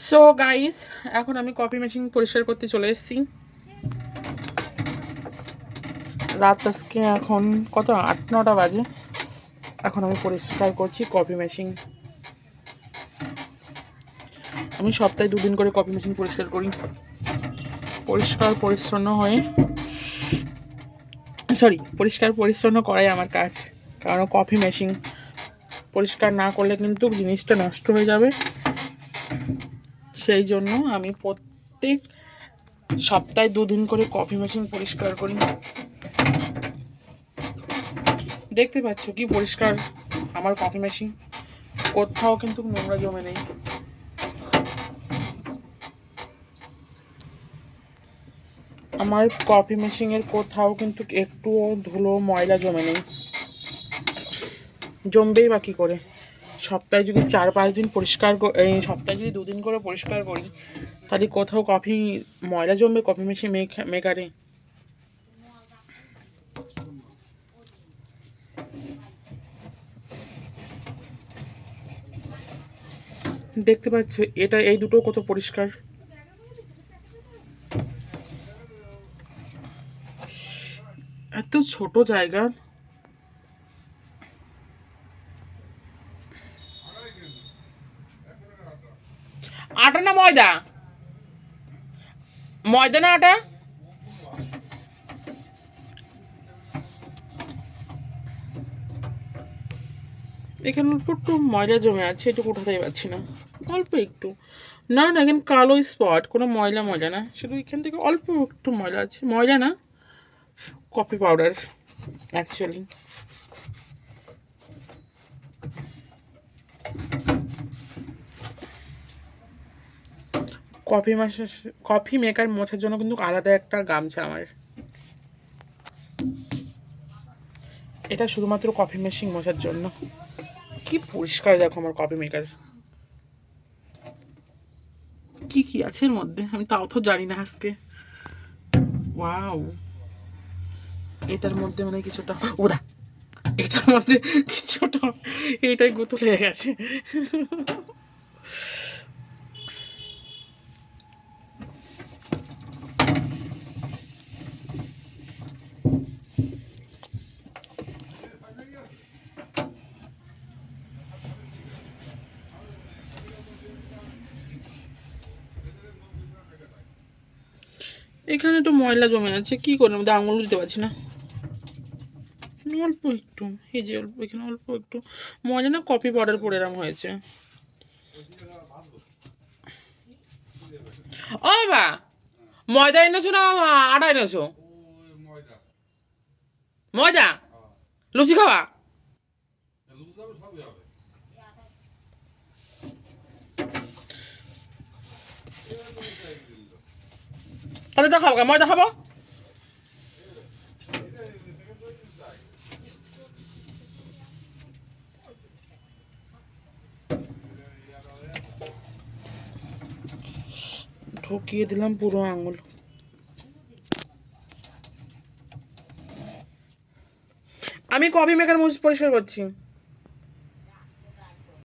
So guys, এখন আমি coffee machine পরিষ্কার করতে চলে এসেছি। রাত আজকে এখন কত 8-9টা বাজে। এখন আমি পরিষ্কার করছি কফি মেশিন। আমি সপ্তাহে 2 দিন করে কফি মেশিন পরিষ্কার করি। পরিষ্কার পরিচ্ছন্ন করাই আমার কাজ। কারণ কফি মেশিন পরিষ্কার না করলে কিন্তু জিনিসটা নষ্ট হয়ে যাবে। সেই জন্য আমি প্রত্যেক সপ্তাহে 2 দিন করে কফি মেশিন পরিষ্কার করি। দেখতে পাচ্ছ কি পরিষ্কার আমার কফি মেশিন, কোথাও কিন্তু নোংরা জমে নেই। আমার কফি মেশিনের কোথাও কিন্তু একটুও ধুলো ময়লা জমে নেই। জমবেই বা কী করে? সপ্তাহে যদি 4-5 দিন সপ্তাহে যদি 2 দিন করে পরিষ্কার করি, তাহলে কোথাও কফি ময়লা জমবে কফি মেশিন মেকারে? দেখতে পাচ্ছ এই দুটো কত পরিষ্কার। এত ছোট জায়গা। আটা না ময়দা? ময়দা না আটা? এখানে অল্প একটু ময়লা জমে আছে, একটু উঠাতেই পারছি না। অল্প একটু, না না, এখানে কালো স্পট, কোনো ময়লা না, শুধু এখান থেকে অল্প একটু ময়লা আছে। ময়লা না, coffee powder actually. Coffee maker মোছার জন্য কিন্তু আলাদা একটা গামছা আমার। এটা শুধুমাত্র কফি মেশিন মোছার জন্য। কি পরিষ্কার দেখো আমার কফি মেকার। কি কি আছে এর মধ্যে আমি তাও তো জানি না আজকে। ওয়াও, এটার মধ্যে মানে কিছুটা ওদা, এটার মধ্যে কিছুটা এটাই গুতুল হয়ে গেছে। এখানে তো ময়লা জমে আছে, কি করে মধ্যে আঙুল দিতে পারছি না। অল্প একটু, এই যে অল্প, এখানে অল্প একটু ময়লা না, কফি পাউডার পরে এরম হয়েছে। ও বাবা, ময়দা এনেছো না আটা এনেছো? ময়দা লুচি খাওয়া? তাহলে তো খাবো, ময়দা খাবো। ঢুকিয়ে দিলাম পুরো আঙুল। আমি কফি মেকার পরিষ্কার করছি।